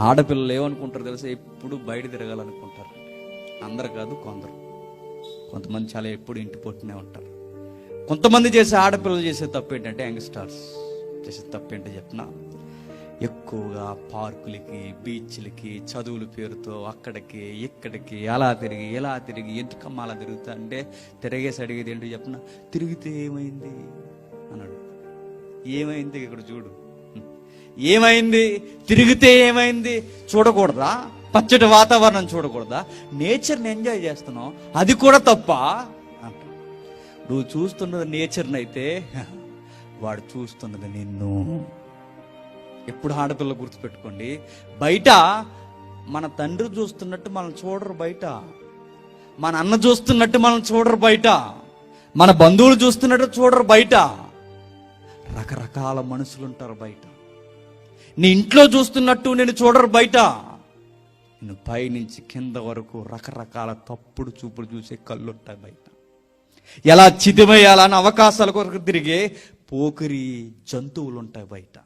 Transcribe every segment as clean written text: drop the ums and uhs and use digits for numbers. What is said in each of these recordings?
ఆడపిల్లలు ఏమనుకుంటారు తెలుసా? ఎప్పుడు బయట తిరగాలనుకుంటారు. అందరు కాదు, కొంతమంది చాలా ఎప్పుడు ఇంటి పొట్టునే ఉంటారు. కొంతమంది చేసే ఆడపిల్లలు చేసే తప్పు ఏంటంటే, యంగ్స్టర్స్ చేసే తప్పు ఏంటో చెప్పిన, ఎక్కువగా పార్కులకి, బీచ్లకి, చదువుల పేరుతో అక్కడికి ఇక్కడికి అలా తిరిగి ఇలా తిరిగి, ఎందుకమ్మా అలా తిరుగుతా అంటే, తిరిగేసి అడిగేది ఏంటో చెప్పిన, తిరిగితే ఏమైంది అన్నాడు. ఏమైంది ఇక్కడ చూడు, ఏమైంది? తిరిగితే ఏమైంది? చూడకూడదా? పచ్చటి వాతావరణం చూడకూడదా? నేచర్ని ఎంజాయ్ చేస్తున్నావు, అది కూడా తప్ప అంట. నువ్వు చూస్తున్నది నేచర్ని అయితే, వాడు చూస్తున్నది నిన్ను. ఎప్పుడు ఆడపిల్ల గుర్తుపెట్టుకోండి, బయట మన తండ్రి చూస్తున్నట్టు మనం చూడరు, బయట మన అన్న చూస్తున్నట్టు మనం చూడరు, బయట మన బంధువులు చూస్తున్నట్టు చూడరు, బయట రకరకాల మనుషులు ఉంటారు బయట. నీ ఇంట్లో చూస్తున్నట్టు నేను చూడరు బయట. నేను పైనుంచి కింద వరకు రకరకాల తప్పుడు చూపులు చూసే కళ్ళు ఉంటాయి బయట. ఎలా చితిమేయాలని అవకాశాల కొరకు తిరిగే పోకిరి జంతువులు ఉంటాయి బయట.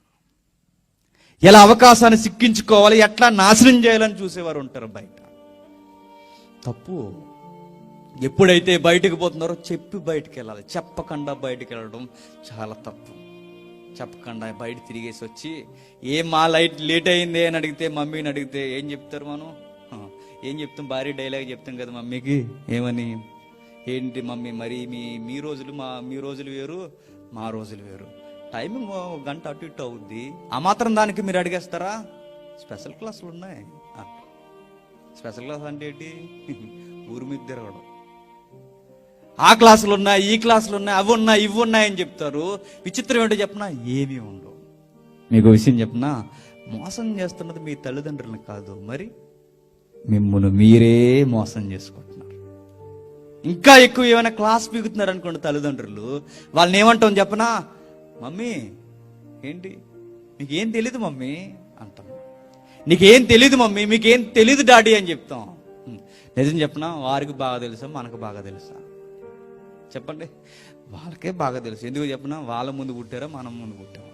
ఎలా అవకాశాన్ని సిక్కించుకోవాలి, ఎట్లా నాశనం చేయాలని చూసేవారు ఉంటారు బయట. తప్పు. ఎప్పుడైతే బయటకు పోతున్నారో చెప్పి బయటకు వెళ్ళాలి, చెప్పకుండా బయటకు వెళ్ళడం చాలా తప్పు. చెప్పకుండా బయట తిరిగేసి వచ్చి, మా లేట్ అయింది అని అడిగితే, మమ్మీని అడిగితే ఏం చెప్తారు మనం? ఏం చెప్తాం? భారీ డైలాగ్ చెప్తాం కదా మమ్మీకి. ఏమని? ఏంటి మమ్మీ మరి మీ రోజులు వేరు, మా రోజులు వేరు, టైమింగ్ గంట అటు ఇటు అవుద్ది, ఆ మాత్రం దానికి మీరు అడిగేస్తారా? స్పెషల్ క్లాసులు ఉన్నాయి. స్పెషల్ క్లాస్ అంటే ఏంటి? ఊరి మీద తిరగడం. ఆ క్లాసులు ఉన్నాయి, ఈ క్లాసులు ఉన్నాయి, అవి ఉన్నాయి, ఇవి ఉన్నాయని చెప్తారు. విచిత్రం ఏంటో చెప్పనా? ఏమీ ఉండవు. మీకు విషయం చెప్పనా? మోసం చేస్తున్నది మీ తల్లిదండ్రులను కాదు, మరి మిమ్మల్ని మీరే మోసం చేసుకుంటున్నారు. ఇంకా ఎక్కువ ఏమైనా క్లాస్ పీకుతున్నారు అనుకోండి తల్లిదండ్రులు, వాళ్ళని ఏమంటాం చెప్పనా? మమ్మీ ఏంటి మీకేం తెలీదు మమ్మీ అంటాం. నీకేం తెలీదు మమ్మీ, మీకేం తెలీదు డాడీ అని చెప్తాం. నిజం చెప్పనా? వారికి బాగా తెలుసా, మనకు బాగా తెలుసా? చెప్పండి. వాళ్ళకే బాగా తెలుసు. ఎందుకు చెప్పనా? వాళ్ళ ముందు పుట్టారా, మనం ముందు పుట్టామా?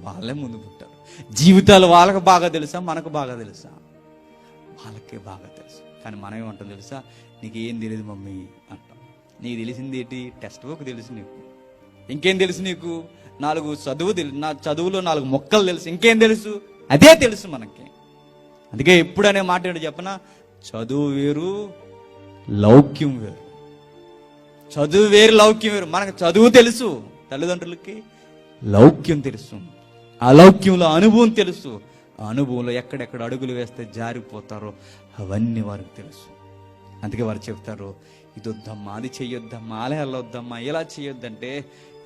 వాళ్ళే ముందు పుట్టారు. జీవితాలు వాళ్ళకి బాగా తెలుసా, మనకు బాగా తెలుసా? వాళ్ళకే బాగా తెలుసు. కానీ మనం ఏమంటాం తెలుసా? నీకేం తెలియదు మమ్మీ అంటాం. నీకు తెలిసింది ఏంటి? టెక్స్ట్ బుక్ తెలుసు నీకు. ఇంకేం తెలుసు నీకు? 4 చదువు తెలుసు, నా చదువులో 4 మొక్కలు తెలుసు. ఇంకేం తెలుసు? అదే తెలుసు మనకి. అందుకే ఎప్పుడనే మాట ఏంటో చెప్పనా? చదువు వేరు, లౌక్యం వేరు. చదువు వేరు, లౌక్యం వేరు. మనకు చదువు తెలుసు, తల్లిదండ్రులకి లౌక్యం తెలుసు. ఆ లౌక్యంలో అనుభవం తెలుసు. ఆ అనుభవంలో ఎక్కడెక్కడ అడుగులు వేస్తే జారిపోతారో అవన్నీ వారికి తెలుసు. అందుకే వారు చెప్తారు, ఇది వద్దమ్మా, అది చెయ్యొద్దమ్మా, అలా వెళ్ళొద్దమ్మా, ఇలా చెయ్యొద్దంటే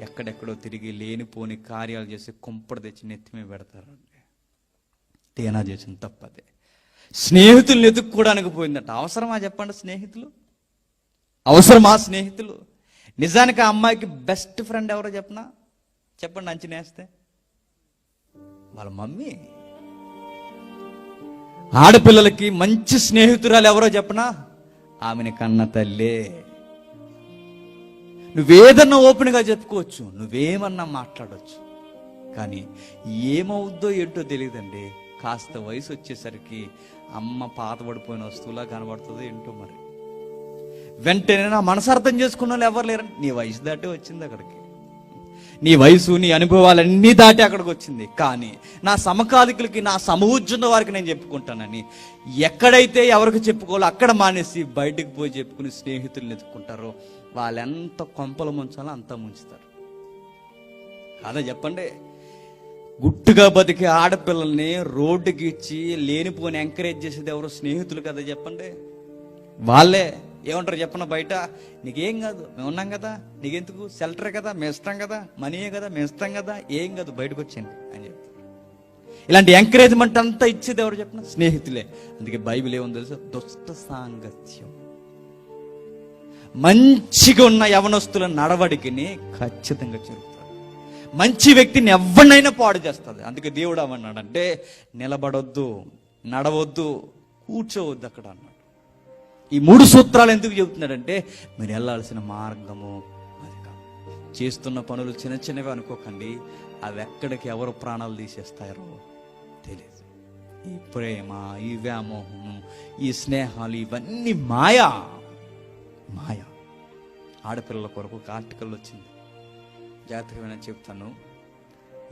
ఎక్కడెక్కడో తిరిగి లేనిపోని కార్యాలు చేసి కుంపడ తెచ్చి నెత్తిమే పెడతారండి. తేనా చేసిన తప్పదే. స్నేహితుల్ని ఎదుక్కోవడానికి పోయిందట. అవసరమా చెప్పండి? స్నేహితులు అవసరమా? స్నేహితులు నిజానికి ఆ అమ్మాయికి బెస్ట్ ఫ్రెండ్ ఎవరో చెప్పనా? చెప్పండి, అంచనేస్తే వాళ్ళ మమ్మీ. ఆడపిల్లలకి మంచి స్నేహితురాలు ఎవరో చెప్పనా? ఆమెని కన్న తల్లే. నువ్వేదన్నా ఓపెన్గా చెప్పుకోవచ్చు, నువ్వేమన్నా మాట్లాడవచ్చు, కానీ ఏమవుద్దో ఏంటో తెలియదండి. కాస్త వయసు వచ్చేసరికి అమ్మ పాతబడిపోయిన వస్తువులా కనబడుతుందో ఏంటో మరి. వెంటనే నా మనసు అర్థం చేసుకున్న వాళ్ళు ఎవరు లేరండి. నీ వయసు దాటే వచ్చింది అక్కడికి. నీ వయసు, నీ అనుభవాలన్నీ దాటి అక్కడికి వచ్చింది. కానీ నా సమకాలికులకి, నా సమూజ్జున్న వారికి నేను చెప్పుకుంటానని ఎక్కడైతే ఎవరికి చెప్పుకోవాలో అక్కడ మానేసి బయటకు పోయి చెప్పుకుని స్నేహితుల్ని ఎత్తుకుంటారో వాళ్ళు ఎంత కొంపలు ముంచాలో అంతా ముంచుతారు. కాదా చెప్పండి? గుట్టుగా బతికే ఆడపిల్లల్ని రోడ్డుకి ఇచ్చి లేనిపోని ఎంకరేజ్ చేసేది ఎవరు? స్నేహితులు కదా చెప్పండి. వాళ్ళే ఏమంటారు చెప్పన? బయట నీకేం కాదు, మేము ఉన్నాం కదా, నీకెందుకు, షెల్టర్ కదా, మేము ఇస్తాం కదా, మనీయే కదా, మేము ఇస్తాం కదా, ఏం కాదు, బయటకు వచ్చింది అని చెప్తారు. ఇలాంటి ఎంకరేజ్మెంట్ అంతా ఇచ్చేది ఎవరు చెప్పిన? స్నేహితులే. అందుకే బైబిల్ ఏముంది తెలుసా? దుష్ట సాంగత్యం. మంచిగా ఉన్న యవనస్తుల నడవడికిని ఖచ్చితంగా చెరుపుతారు. మంచి వ్యక్తిని ఎవరినైనా పాడు చేస్తుంది. అందుకే దేవుడు అవన్నాడంటే, నిలబడొద్దు, నడవద్దు, కూర్చోవద్దు అక్కడ అన్నాడు. ఈ 3 సూత్రాలు ఎందుకు చెబుతున్నాడంటే, మీరు వెళ్ళాల్సిన మార్గము అది కాదు. చేస్తున్న పనులు చిన్న చిన్నవి అనుకోకండి, అవి ఎక్కడికి ఎవరు ప్రాణాలు తీసేస్తారో తెలియదు. ఈ ప్రేమ, ఈ వ్యామోహము, ఈ స్నేహాలు ఇవన్నీ మాయా. మాయ. ఆడపిల్లల కొరకు ఒక ఆర్టికల్ వచ్చింది, జాగ్రత్తగా చెప్తాను.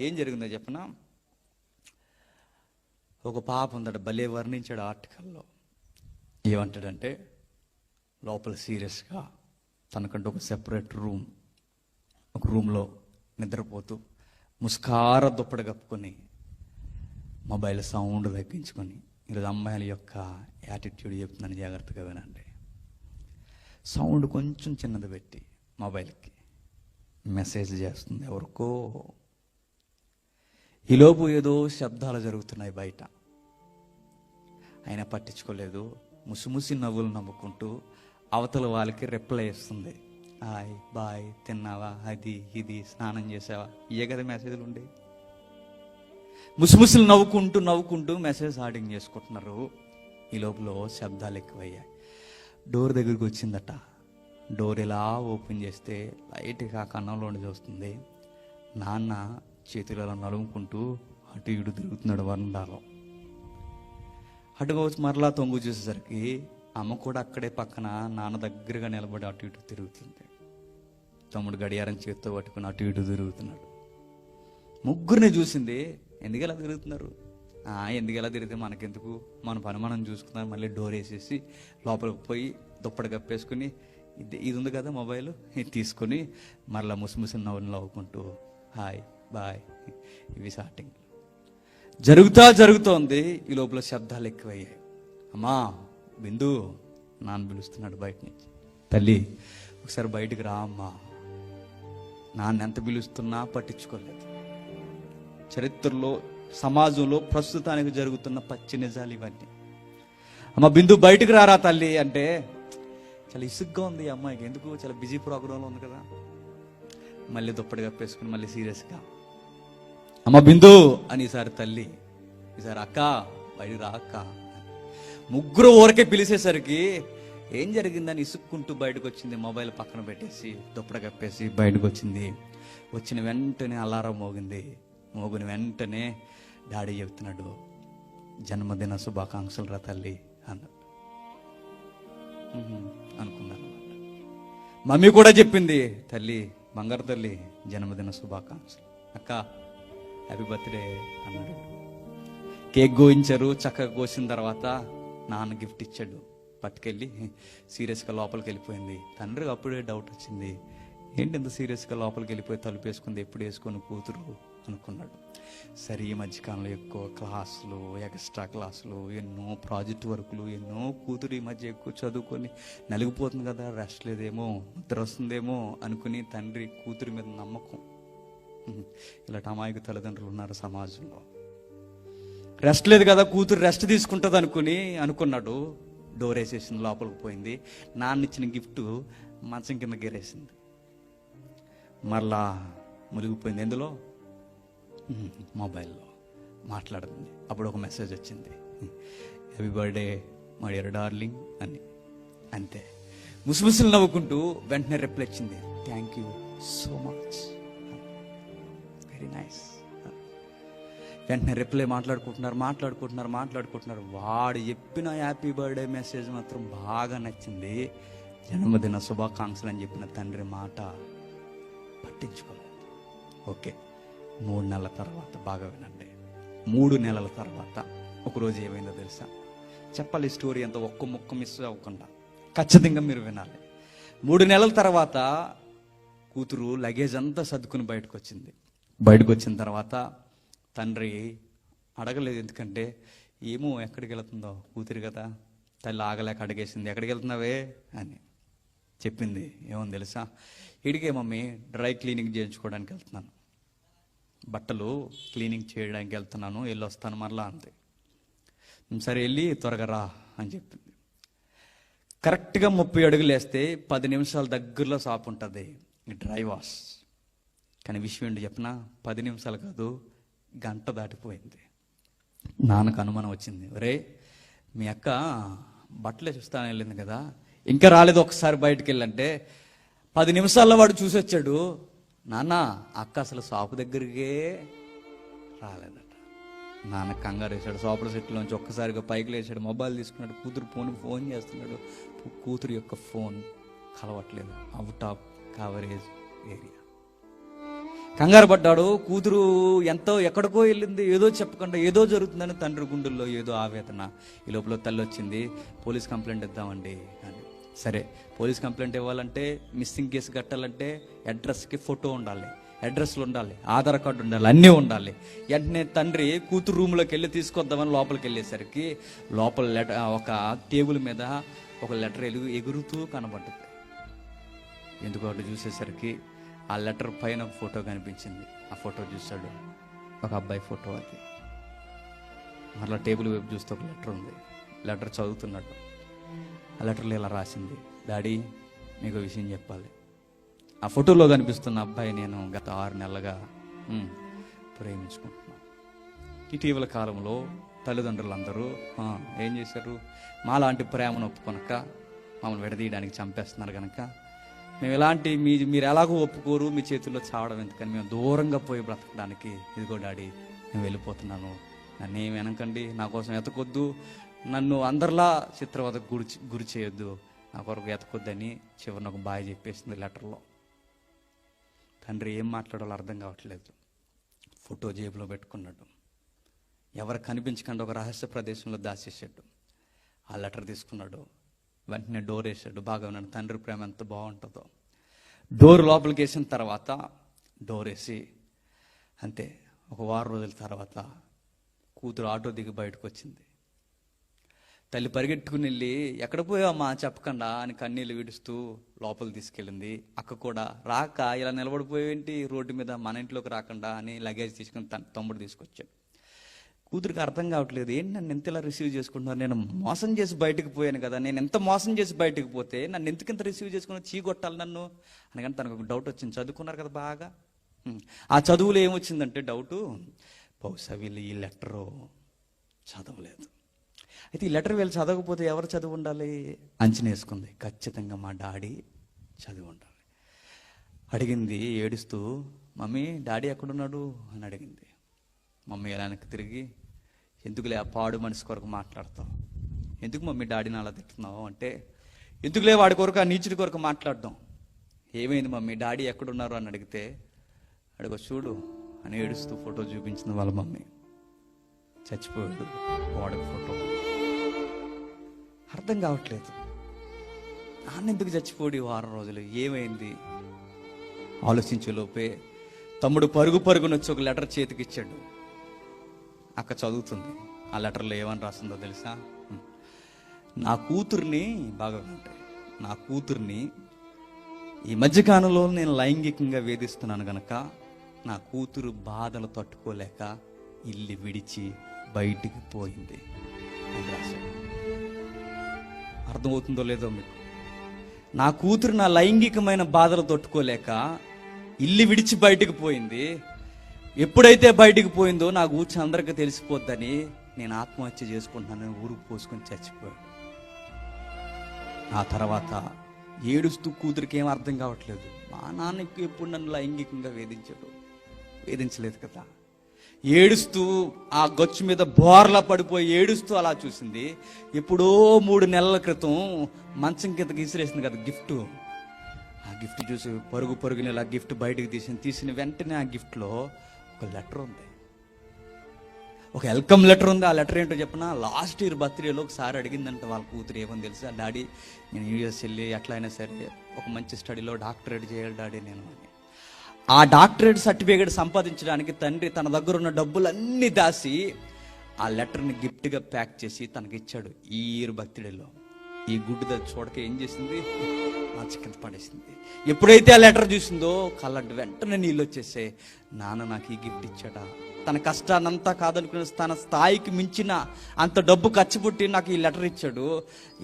ఏం జరిగిందో చెప్పనా? ఒక పాప ఉందట, భలే వర్ణించాడు ఆర్టికల్లో. ఏమంటాడంటే, లోపల సీరియస్గా తనకంటూ ఒక సెపరేట్ ఒక రూమ్లో నిద్రపోతూ ముస్కార దుప్పటి కప్పుకొని మొబైల్ సౌండ్ తగ్గించుకొని, ఈరోజు అమ్మాయిల యొక్క యాటిట్యూడ్ చెప్తున్నాను, జాగ్రత్తగా వినండి. సౌండ్ కొంచెం చిన్నది పెట్టి మొబైల్కి మెసేజ్ చేస్తుంది ఎవరికో. ఈలోపు ఏదో శబ్దాలు జరుగుతున్నాయి బయట. ఆయన పట్టించుకోలేదు. ముసిముసి నవ్వులు నవ్వుకుంటూ అవతల వాళ్ళకి రిప్లై ఇస్తుంది. హాయ్, బాయ్, తిన్నావా, అది ఇది, స్నానం చేసావా, ఇయే కదా మెసేజ్లు ఉండే. ముసిముసులు నవ్వుకుంటూ మెసేజ్ ఆడింగ్ చేసుకుంటున్నారు. ఈ లోపల శబ్దాలు ఎక్కువయ్యాయి. డోర్ దగ్గరికి వచ్చిందట. డోర్ ఇలా ఓపెన్ చేస్తే లైట్గా కన్నంలో చూస్తుంది. నాన్న చేతులలో నలుముకుంటూ అటు ఇటు తిరుగుతున్నాడు వరండాలో. అటుగా వచ్చి మరలా తొంగు చూసేసరికి అమ్మ కూడా అక్కడే పక్కన నాన్న దగ్గరగా నిలబడి అటు ఇటు తిరుగుతుంది. తమ్ముడు గడియారం చేతితో పట్టుకుని అటు ఇటు తిరుగుతున్నాడు. ముగ్గురిని చూసింది. ఎందుకలా తిరుగుతున్నారు? ఎందుకలా తిరిగితే మనకెందుకు, మన పని మనం చూసుకున్నాం. మళ్ళీ డోర్ వేసేసి లోపలికి పోయి దుప్పటి కప్పేసుకుని, ఇది ఉంది కదా మొబైల్, ఇది తీసుకొని మరలా ముసిముసి నవ్వుకుంటూ హాయ్, బాయ్, ఇవి స్టార్టింగ్ జరుగుతోంది. ఈ లోపల శబ్దాలు ఎక్కువయ్యాయి. అమ్మా, బిందు, నాన్న పిలుస్తున్నాడు బయట నుంచి. తల్లి, ఒకసారి బయటికి రా అమ్మా. నాన్న ఎంత పిలుస్తున్నా పట్టించుకోలేదు. చరిత్రలో, సమాజంలో ప్రస్తుతానికి జరుగుతున్న పచ్చి నిజాలు ఇవన్నీ. అమ్మ బిందు, బయటికి రారా తల్లి అంటే, చాలా ఇసుగ్గా ఉంది ఈ అమ్మాయికి. ఎందుకు? చాలా బిజీ ప్రోగ్రాంలో ఉంది కదా. మళ్ళీ దుప్పటి కప్పేసుకుని మళ్ళీ సీరియస్గా అమ్మ బిందు అని, ఈసారి తల్లి, ఈసారి అక్క, బయటికి రా అక్క. ముగ్గురు ఊరికే పిలిచేసరికి ఏం జరిగిందని ఇసుక్కుంటూ బయటకు వచ్చింది. మొబైల్ పక్కన పెట్టేసి దుప్పటి కప్పేసి బయటకు వచ్చింది. వచ్చిన వెంటనే అలారం మోగింది. మోగిన వెంటనే డాడీ చెప్తున్నాడు, జన్మదిన శుభాకాంక్షలు రా తల్లి అన్నాడు. అనుకున్నాను. మమ్మీ కూడా చెప్పింది, తల్లి, బంగారు తల్లి, జన్మదిన శుభాకాంక్షలు. అక్క, హ్యాపీ బర్త్డే అన్నాడు. కేక్ కోయించారు. చక్కగా కోసిన తర్వాత నాన్న గిఫ్ట్ ఇచ్చాడు. పట్టుకెళ్ళి సీరియస్గా లోపలికి వెళ్ళిపోయింది. తండ్రికి అప్పుడే డౌట్ వచ్చింది, ఏంటి ఇంత సీరియస్గా లోపలికి వెళ్ళిపోయి తలుపు వేసుకుంది, ఎప్పుడు వేసుకొని కూతురు అనుకున్నాడు. సరే, ఈ మధ్యకాలంలో ఎక్కువ క్లాసులు, ఎక్స్ట్రా క్లాసులు, ఎన్నో ప్రాజెక్ట్ వర్కులు, ఎన్నో కూతురు ఈ మధ్య ఎక్కువ చదువుకొని నలిగిపోతుంది కదా, రెస్ట్ లేదేమో, నిద్ర వస్తుందేమో అనుకుని తండ్రి కూతురి మీద నమ్మకం. ఇలాంటి అమాయక తల్లిదండ్రులు ఉన్నారు సమాజంలో. రెస్ట్ లేదు కదా, కూతురు రెస్ట్ తీసుకుంటుంది అనుకున్నాడు. డోర్ వేసేసింది, లోపలికి పోయింది. నాన్న ఇచ్చిన గిఫ్ట్ మంచం కింద గెరేసింది. మరలా మునిగిపోయింది. ఎందులో? మొబైల్లో మాట్లాడుతుంది. అప్పుడు ఒక మెసేజ్ వచ్చింది, happy birthday my dear darling అని. అంతే. ముసిముసులు నవ్వుకుంటూ వెంటనే రిప్లై ఇచ్చింది, thank you so much, very nice. వెంటనే రిప్లై మాట్లాడుకుంటున్నారు. వాడు చెప్పిన హ్యాపీ బర్త్డే మెసేజ్ మాత్రం బాగా నచ్చింది. జన్మదిన శుభాకాంక్షలు అని చెప్పిన తండ్రి మాట పట్టించుకోలేదు. ఓకే, 3 నెలల తర్వాత, బాగా వినండి, 3 నెలల తర్వాత ఒకరోజు ఏమైందో తెలుసా? చెప్పాలి స్టోరీ అంతా, ఒక్క ముక్క మిస్ అవ్వకుండా ఖచ్చితంగా మీరు వినాలి. 3 నెలల తర్వాత కూతురు లగేజ్ అంతా సర్దుకుని బయటకు వచ్చిన తర్వాత తండ్రి అడగలేదు. ఎందుకంటే ఏమో ఎక్కడికి వెళ్తుందో కూతురు కదా. తల్లి ఆగలేక అడిగేసింది, ఎక్కడికి వెళ్తున్నావే అని. చెప్పింది, ఏమని తెలుసా? ఇడికే మమ్మీ, డ్రై క్లీనింగ్ చేయించుకోవడానికి వెళ్తున్నాను, బట్టలు క్లీనింగ్ చేయడానికి వెళ్తున్నాను, వెళ్ళొస్తాను మరలా అంతే. సరే, వెళ్ళి త్వరగా రా అని చెప్పింది. కరెక్ట్గా 30 అడుగులు వేస్తే 10 నిమిషాల దగ్గరలో షాప్ ఉంటుంది, డ్రై వాష్. కానీ విషయం ఏంటి చెప్పినా, 10 నిమిషాలు కాదు, గంట దాటిపోయింది. నాన్నకు అనుమానం వచ్చింది, ఒరే మీ అక్క బట్టలే చూస్తాను వెళ్ళింది కదా, ఇంకా రాలేదు, ఒకసారి బయటకు వెళ్ళంటే 10 నిమిషాల్లో వాడు చూసి వచ్చాడు, నాన్న అక్క అసలు షాపు దగ్గరికే రాలేదట. నాన్న కంగారు వేసాడు. సోపల సెట్లోంచి ఒక్కసారిగా పైకి లేచాడు, మొబైల్ తీసుకున్నాడు. కూతురు ఫోన్ చేస్తున్నాడు. కూతురు యొక్క ఫోన్ కలవట్లేదు, అవుట్ ఆఫ్ కవరేజ్ ఏరియా. కంగారు పడ్డాడు. కూతురు ఎంతో ఎక్కడికో వెళ్ళింది, ఏదో చెప్పకుండా ఏదో జరుగుతుందని తండ్రి గుండెల్లో ఏదో ఆవేదన. ఈ లోపల తల్లి వచ్చింది, పోలీస్ కంప్లైంట్ ఇద్దామండి అని. సరే, పోలీస్ కంప్లైంట్ ఇవ్వాలంటే, మిస్సింగ్ కేసు కట్టాలంటే అడ్రస్కి ఫోటో ఉండాలి, అడ్రస్లు ఉండాలి, ఆధార్ కార్డు ఉండాలి, అన్నీ ఉండాలి. వెంటనే తండ్రి కూతురు రూమ్లోకి వెళ్ళి తీసుకొద్దామని లోపలికి వెళ్ళేసరికి లోపల ఒక టేబుల్ మీద ఒక లెటర్ ఎగురుతూ కనబడ్డది. ఎందుకో అటు చూసేసరికి ఆ లెటర్ పైన ఒక ఫోటో కనిపించింది. ఆ ఫోటో చూశాడు, ఒక అబ్బాయి ఫోటో. అది మరలా టేబుల్ వైపు చూస్తే ఒక లెటర్ ఉంది. లెటర్ చదువుతున్నాడు. ఆ లెటర్లో ఇలా రాసింది, డాడీ మీకు విషయం చెప్పాలి. ఆ ఫోటోలో కనిపిస్తున్న అబ్బాయి నేను గత 6 నెలలుగా ప్రేమించుకుంటున్నాను. ఇటీవల కాలంలో తల్లిదండ్రులందరూ ఏం చేశారు, మాలాంటి ప్రేమను ఒప్పుకొనక మమ్మల్ని విడదీయడానికి చంపేస్తున్నారు కనుక మేము ఎలాంటి మీరు ఎలాగో ఒప్పుకోరు, మీ చేతుల్లో చావడం ఎందుకని మేము దూరంగా పోయి బ్రతకడానికి ఇదిగో డాడీ నేను వెళ్ళిపోతున్నాను, నన్ను ఏమి వెనకండి, నా కోసం ఎతకొద్దు, నన్ను అందరిలా చిత్రవదకు గురి చేయొద్దు, నా కొరకు ఎతకొద్దని చివరిని ఒక బాయ్ చెప్పేసింది లెటర్లో. తండ్రి ఏం మాట్లాడాలో అర్థం కావట్లేదు. ఫోటో జేబులో పెట్టుకున్నాడు, ఎవరు కనిపించకుండా ఒక రహస్య ప్రదేశంలో దాచేసాడు. ఆ లెటర్ తీసుకున్నాడు, వెంటనే డోర్ వేసాడు. బాగా ఉన్నాడు. తండ్రి ప్రేమ ఎంత బాగుంటుందో. డోర్ లోపలికి వేసిన తర్వాత డోర్ వేసి అంతే, ఒక 1 వారం రోజుల తర్వాత కూతురు ఆటో దిగి బయటకు వచ్చింది. తల్లి పరిగెట్టుకుని వెళ్ళి ఎక్కడ పోయావమ్మా చెప్పకుండా అని కన్నీళ్ళు విడుస్తూ లోపలికి తీసుకెళ్ళింది. అక్క కూడా రాక ఇలా నిలబడిపోయేంటి రోడ్డు మీద, మన ఇంట్లోకి రాకుండా అని లగేజ్ తీసుకుని తమ్ముడు తీసుకొచ్చాడు. కూతురికి అర్థం కావట్లేదు, ఏంటి నన్ను ఎంత ఇలా రిసీవ్ చేసుకుంటున్నారు, నేను మోసం చేసి బయటకు పోయాను కదా, నేను ఎంత మోసం చేసి బయటకు పోతే నన్ను ఎందుకంత రిసీవ్ చేసుకుని చీకొట్టాలి నన్ను అనగానే తనకు ఒక డౌట్ వచ్చింది. చదువుకున్నారు కదా బాగా, ఆ చదువులో ఏమొచ్చిందంటే డౌటు, బహుశా వీళ్ళు ఈ లెటరు చదవలేదు. అయితే ఈ లెటర్ వీళ్ళు చదవకపోతే ఎవరు చదువు ఉండాలి అంచనా వేసుకుంది. ఖచ్చితంగా మా డాడీ చదివి ఉండాలి. అడిగింది ఏడుస్తూ, మమ్మీ డాడీ ఎక్కడున్నాడు అని అడిగింది. మమ్మీ వెనక్కి తిరిగి, ఎందుకులే ఆ పాడు మనిషి కొరకు మాట్లాడతావు, ఎందుకు మమ్మీ డాడీని అలా తిట్టున్నావు అంటే, ఎందుకులే వాడి కొరకు, ఆ నీచుడి కొరకు మాట్లాడడం. ఏమైంది మమ్మీ, డాడీ ఎక్కడున్నారు అని అడిగితే, అడిగో చూడు అని ఏడుస్తూ ఫోటో చూపించింది వాళ్ళ మమ్మీ. చచ్చిపోయాడు వాడికి ఫోటో. అర్థం కావట్లేదు, నాన్న ఎందుకు చచ్చిపోయాడు 1 వారం రోజులు, ఏమైంది ఆలోచించే లోపే తమ్ముడు పరుగునొచ్చి ఒక లెటర్ చేతికి ఇచ్చాడు. అక్క చదువుతుంది. ఆ లెటర్లో ఏమని రాస్తుందో తెలుసా, నా కూతుర్ని బాగా ఉంటాయి, నా కూతుర్ని ఈ మధ్యకాలంలో నేను లైంగికంగా వేధిస్తున్నాను గనక నా కూతురు బాధలు తట్టుకోలేక ఇల్లు విడిచి బయటికి పోయింది అని రాశాడు. అర్థమవుతుందో లేదో మీకు, నా కూతురు నా లైంగికమైన బాధలు తట్టుకోలేక ఇల్లు విడిచి బయటికి పోయింది. ఎప్పుడైతే బయటికి పోయిందో నా కూర్చొని అందరికీ తెలిసిపోద్దని నేను ఆత్మహత్య చేసుకుంటున్నానని ఊరుకు పోసుకొని చచ్చిపోయాడు. ఆ తర్వాత ఏడుస్తూ కూతురికి ఏం అర్థం కావట్లేదు, మా నాన్నకి ఎప్పుడు నన్ను లైంగికంగా వేధించలేదు కదా. ఏడుస్తూ ఆ గచ్చు మీద బోర్లా పడిపోయి ఏడుస్తూ అలా చూసింది. ఎప్పుడో 3 నెలల క్రితం మంచం కిందకి విసిరేసింది కదా గిఫ్ట్. ఆ గిఫ్ట్ చూసి పరుగుని ఇలా గిఫ్ట్ బయటకు తీసిన వెంటనే ఆ గిఫ్ట్లో ఒక లెటర్ ఉంది, ఒక వెల్కమ్ లెటర్ ఉంది. ఆ లెటర్ ఏంటో చెప్పిన, లాస్ట్ ఇయర్ బర్త్డేలో ఒకసారి అడిగిందంట వాళ్ళ కూతురు, ఏమని తెలుసా, డాడీ నేను యూఎస్ వెళ్ళి ఎట్లా అయినా సరే ఒక మంచి స్టడీలో డాక్టరేట్ చేయాలి డాడీ నేను అని. ఆ డాక్టరేట్ సర్టిఫికేట్ సంపాదించడానికి తండ్రి తన దగ్గర ఉన్న డబ్బులన్నీ దాసి ఆ లెటర్ని గిఫ్ట్గా ప్యాక్ చేసి తనకి ఇచ్చాడు ఈ ఇయర్ బర్త్డేలో. ఈ గుడ్డు చూడక ఏం చేసింది, మంచి కింద పడేసింది. ఎప్పుడైతే ఆ లెటర్ చూసిందో కళ్ళంటి వెంటనే నీళ్ళు వచ్చేసే, నాన్న నాకు ఈ గిఫ్ట్ ఇచ్చాడా, తన కష్టాన్నంతా కాదనుకున్న తన స్థాయికి మించిన అంత డబ్బు ఖర్చు పెట్టి నాకు ఈ లెటర్ ఇచ్చాడు,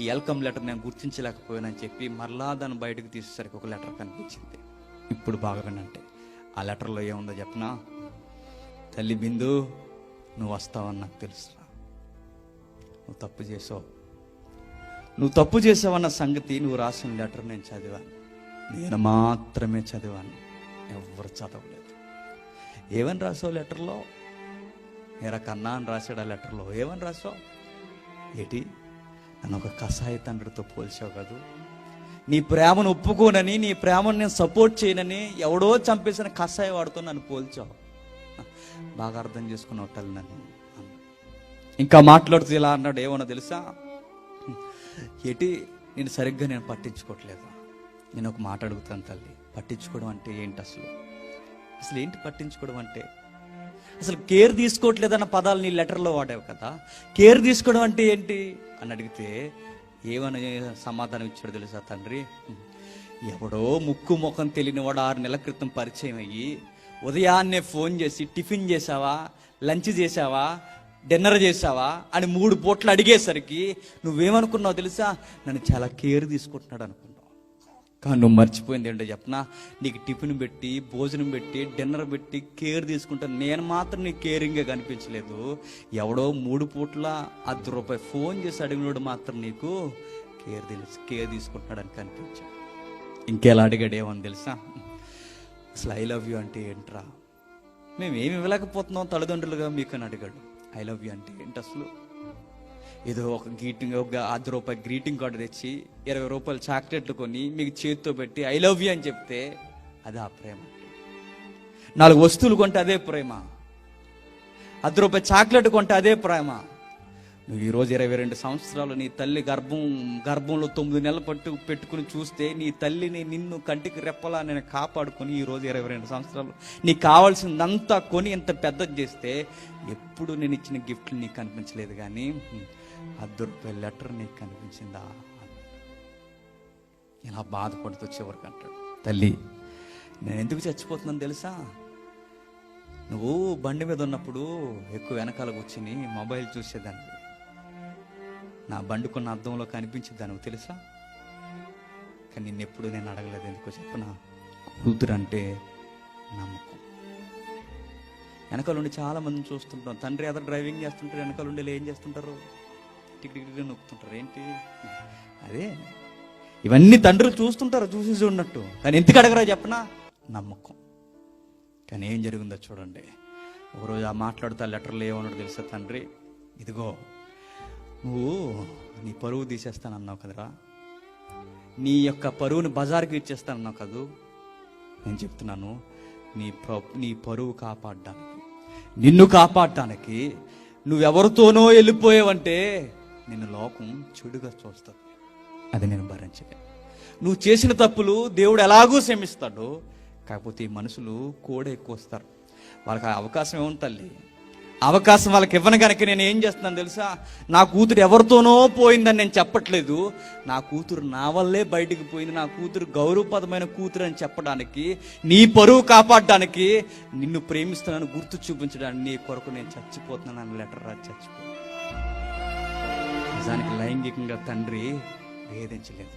ఈ వెల్కమ్ లెటర్ నేను గుర్తించలేకపోయానని చెప్పి మరలా దాన్ని బయటకు తీసేసరికి ఒక లెటర్ కనిపించింది. ఇప్పుడు బాగా వినంటే ఆ లెటర్లో ఏముందో చెప్పనా, తల్లి బిందు నువ్వు వస్తావని నాకు తెలుసురా, నువ్వు తప్పు చేసావన్న సంగతి నువ్వు రాసిన లెటర్ నేను చదివాను, నేను మాత్రమే చదివాను, ఎవరు చదవలేదు. ఏమని రాసావు లెటర్లో, నేరా కన్నా అని రాశాడు ఆ లెటర్లో. ఏమని రాసావు? ఏంటి, నన్ను ఒక కసాయి తండ్రితో పోల్చావు కాదు. నీ ప్రేమను ఒప్పుకోనని, నీ ప్రేమను నేను సపోర్ట్ చేయనని ఎవడో చంపేసిన కసాయి వాడుతో నన్ను పోల్చావు. బాగా అర్థం చేసుకున్నావు తల్లి నన్ను. ఇంకా మాట్లాడుతూ ఇలా అన్నాడు, ఏమన్నా తెలుసా, ఏంటి నేను సరిగ్గా పట్టించుకోవట్లేదు. నేను ఒక మాట అడుగుతాను తల్లి, పట్టించుకోవడం అంటే ఏంటి? అసలు ఏంటి పట్టించుకోవడం అంటే? అసలు కేర్ తీసుకోవట్లేదన్న పదాలు నీ లెటర్లో వాడావు కదా, కేర్ తీసుకోవడం అంటే ఏంటి అని అడిగితే ఏమని సమాధానం ఇచ్చాడు తెలుసా తండ్రి? ఎవడో ముక్కు ముఖం తెలియనివాడు 6 నెలల క్రితం పరిచయం అయ్యి ఉదయాన్నే ఫోన్ చేసి టిఫిన్ చేసావా, లంచ్ చేసావా, డిన్నర్ చేసావా అని 3 పూట్లు అడిగేసరికి నువ్వేమనుకున్నావు తెలుసా? నన్ను చాలా కేర్ తీసుకుంటున్నాడు అనుకున్నావు. కానీ నువ్వు మర్చిపోయింది ఏంటో చెప్పనా? నీకు టిఫిన్ పెట్టి, భోజనం పెట్టి, డిన్నర్ పెట్టి కేర్ తీసుకుంటాను, నేను మాత్రం నీకు కేరింగ్గా కనిపించలేదు. ఎవడో 3 పూట్ల ₹10 ఫోన్ చేసి అడిగినోడు మాత్రం నీకు కేర్ తీసుకుంటున్నాడని కనిపించాడు. ఇంకెలా అడిగాడు ఏమని తెలుసా? అసలు ఐ లవ్ యూ అంటే ఏంట్రా, మేము ఏమి ఇవ్వలేకపోతున్నాం తల్లిదండ్రులుగా మీకు అని అడిగాడు. ఐ లవ్ యూ అంటే ఏంటి అసలు? ఏదో ఒక ₹10 గ్రీటింగ్ కార్డు తెచ్చి ₹20 చాక్లెట్లు కొని మీకు చేతితో పెట్టి ఐ లవ్ యూ అని చెప్తే అది ఆ ప్రేమ. 4 వస్తువులు కొంటే అదే ప్రేమ, ₹10 చాక్లెట్ కొంటే అదే ప్రేమ. నువ్వు ఈరోజు 22 సంవత్సరాలు నీ తల్లి గర్భంలో 9 నెలలు పెట్టుకుని చూస్తే నీ తల్లిని నిన్ను కంటికి రెప్పలా నేను కాపాడుకొని ఈరోజు 22 సంవత్సరాలు నీకు కావాల్సిందంతా కొని ఇంత పెద్దది చేస్తే ఎప్పుడు నేను ఇచ్చిన గిఫ్ట్లు నీకు కనిపించలేదు, కానీ ₹10 లెటర్ నీకు కనిపించిందా? ఇలా బాధపడుతూ చివరికి అంటాడు, తల్లి నేను ఎందుకు చచ్చిపోతున్నాను తెలుసా? నువ్వు బండి మీద ఉన్నప్పుడు ఎక్కువ వెనకాల కూర్చుని మొబైల్ చూసేదాన్ని, నా బండికున్న అద్దంలో కనిపించేదా నువ్వు తెలుసా? కానీ నిన్నెప్పుడు నేను అడగలేదు. ఎందుకో చెప్పనా? కూతురు అంటే నమ్మకం. వెనకాలండి చాలా మందిని చూస్తుంటాం, తండ్రి ఎదురు డ్రైవింగ్ చేస్తుంటారు, వెనకాలండి ఏం చేస్తుంటారు, టిక్ నొక్కుతుంటారు. ఏంటి అదే, ఇవన్నీ తండ్రులు చూస్తుంటారు, చూసి చూడనట్టు. కానీ ఎందుకు అడగరా చెప్పనా? నమ్మకం. కానీ ఏం జరిగిందో చూడండి. ఒకరోజు ఆ మాట్లాడుతా లెటర్లో ఏమన్నాడు తెలుసా తండ్రి? ఇదిగో నువ్వు నీ పరువు తీసేస్తానన్నావు కదరా, నీ యొక్క పరువుని బజార్కి ఇచ్చేస్తానన్నావు కదూ. నేను చెప్తున్నాను, నీ పరువు కాపాడడానికి, నిన్ను కాపాడటానికి నువ్వెవరితోనో వెళ్ళిపోయావంటే నిన్ను లోకం చెడుగా చూస్తుంది. అది నేను భరించలేను. నువ్వు చేసిన తప్పులు దేవుడు ఎలాగూ క్షమిస్తాడు, కాకపోతే ఈ మనుషులు కూడా ఎక్కువ వస్తారు. వాళ్ళకి ఆ అవకాశం ఏముంది తల్లి? అవకాశం వాళ్ళకి ఇవ్వను కనుక నేను ఏం చేస్తున్నాను తెలుసా? నా కూతురు ఎవరితోనో పోయిందని నేను చెప్పట్లేదు, నా కూతురు నా వల్లే బయటికి పోయింది, నా కూతురు గౌరవపదమైన కూతురు అని చెప్పడానికి, నీ పరువు కాపాడడానికి, నిన్ను ప్రేమిస్తున్నాను గుర్తు చూపించడానికి నీ కొరకు నేను చచ్చిపోతున్నాను అని లెటర్ రాసి చచ్చిపో. నిజానికి లైంగికంగా తండ్రి వేధించలేదు,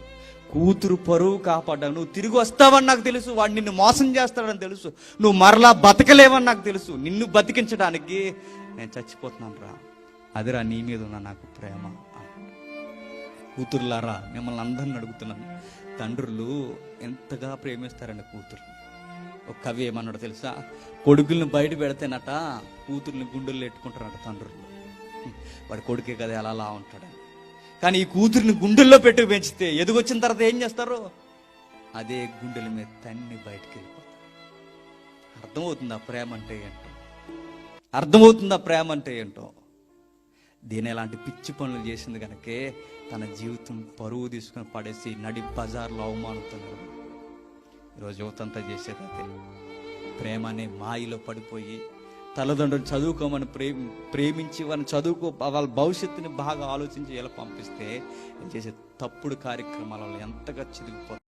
కూతురు పరువు కాపాడ్డా. నువ్వు తిరిగి వస్తావని నాకు తెలుసు, వాడు నిన్ను మోసం చేస్తాడని తెలుసు, నువ్వు మరలా బతకలేవని నాకు తెలుసు, నిన్ను బతికించడానికి నేను చచ్చిపోతున్నాను రా, అదిరా నీ మీద ఉన్న నాకు ప్రేమ. కూతురులారా మిమ్మల్ని అందరిని అడుగుతున్నాను, తండ్రులు ఎంతగా ప్రేమిస్తారండి కూతురు. ఒక కవి ఏమన్నాడు తెలుసా? కొడుకుల్ని బయట పెడితేనట కూతుర్ని గుండెల్లో ఎట్టుకుంటారట తండ్రులు. వాడి కొడుకే కదా ఎలా ఉంటాడు, కానీ ఈ కూతురిని గుండెల్లో పెట్టి పెంచితే ఎదుగొచ్చిన తర్వాత ఏం చేస్తారు? అదే గుండెల మీద తన్ని బయటికి వెళ్ళిపోతారు. అర్థమవుతుందా ప్రేమ అంటే ఏంటో? అర్థమవుతుందా ప్రేమ అంటే ఏంటో? దీని ఎలాంటి పిచ్చి పనులు చేసింది కనుకే తన జీవితం పరువు తీసుకుని పడేసి నడి బజార్లో అవమానుతున్నారు. ఈరోజు యువతంతా చేసేది అదే. ప్రేమ అనే మాయలో పడిపోయి తల్లిదండ్రులు చదువుకోమని ప్రేమించి వాళ్ళని వాళ్ళ భవిష్యత్తుని బాగా ఆలోచించి ఇలా పంపిస్తే చేసే తప్పుడు కార్యక్రమాల వల్ల ఎంతగా చిదిగిపోతుంది.